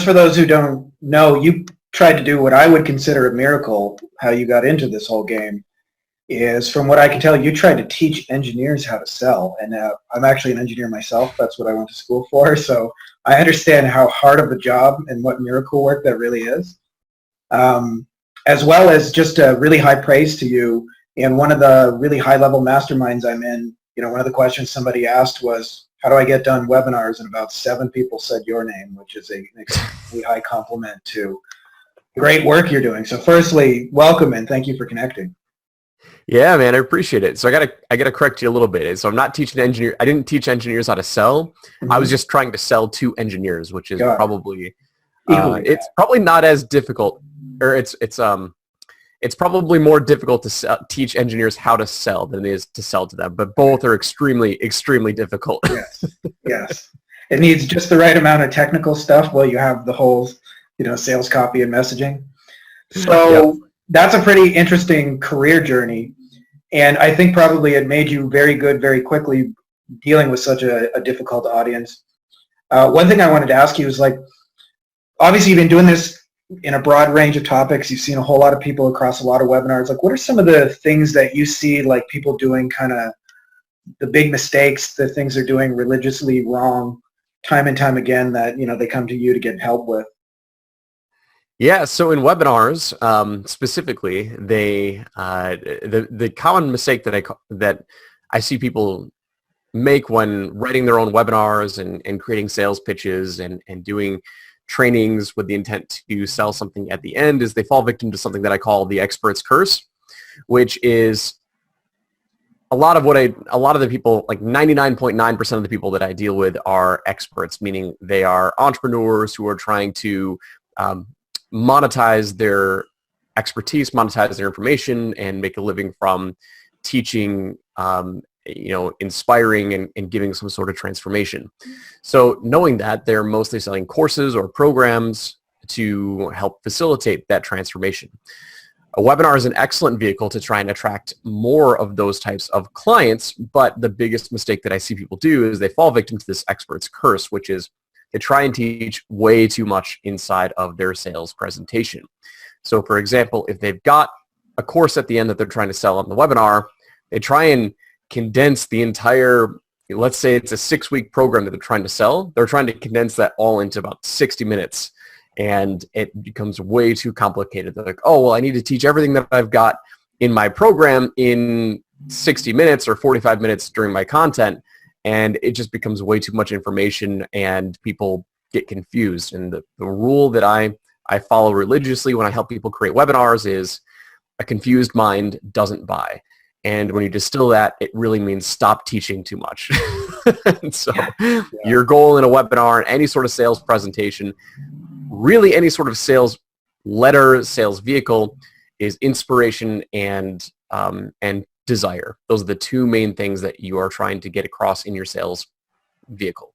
for those who don't know, you tried to do what I would consider a miracle, how you got into this whole game, is from what I can tell, you tried to teach engineers how to sell. And I'm actually an engineer myself. That's what I went to school for. So I understand how hard of a job and what miracle work that really is. As well as just a really high praise to you. And one of the really high-level masterminds I'm in, one of the questions somebody asked was, how do I get done webinars? And about 7 people said your name, which is an extremely high compliment to the great work you're doing. So firstly, welcome and thank you for connecting. Yeah, man, I appreciate it. So I gotta correct you a little bit. So I'm not teaching I didn't teach engineers how to sell. Mm-hmm. I was just trying to sell to engineers, which is probably it's probably not as difficult, or it's probably more difficult to teach engineers how to sell than it is to sell to them. But both are extremely, extremely difficult. Yes, yes. It needs just the right amount of technical stuff while you have the whole, sales copy and messaging. So that's a pretty interesting career journey. And I think probably it made you very good very quickly dealing with such a difficult audience. One thing I wanted to ask you is, obviously you've been doing this in a broad range of topics. You've seen a whole lot of people across a lot of webinars. What are some of the things that you see people doing, kind of the big mistakes, the things they're doing religiously wrong time and time again that, they come to you to get help with? Yeah, so in webinars, specifically, the common mistake that I see people make when writing their own webinars and creating sales pitches and doing trainings with the intent to sell something at the end is they fall victim to something that I call the expert's curse, which is a lot of the people, 99.9% of the people that I deal with are experts, meaning they are entrepreneurs who are trying to monetize their expertise, monetize their information, and make a living from teaching, inspiring and giving some sort of transformation. So knowing that, they're mostly selling courses or programs to help facilitate that transformation. A webinar is an excellent vehicle to try and attract more of those types of clients, but the biggest mistake that I see people do is they fall victim to this expert's curse, which is they try and teach way too much inside of their sales presentation. So for example, if they've got a course at the end that they're trying to sell on the webinar, they try and condense the entire, let's say it's a 6-week program that they're trying to sell. They're trying to condense that all into about 60 minutes. And it becomes way too complicated. They're like, oh, well, I need to teach everything that I've got in my program in 60 minutes or 45 minutes during my content. And it just becomes way too much information and people get confused. And the rule that I follow religiously when I help people create webinars is a confused mind doesn't buy. And when you distill that, it really means stop teaching too much. So your goal in a webinar and any sort of sales presentation, really any sort of sales letter, sales vehicle, is inspiration and desire. Those are the 2 main things that you are trying to get across in your sales vehicle.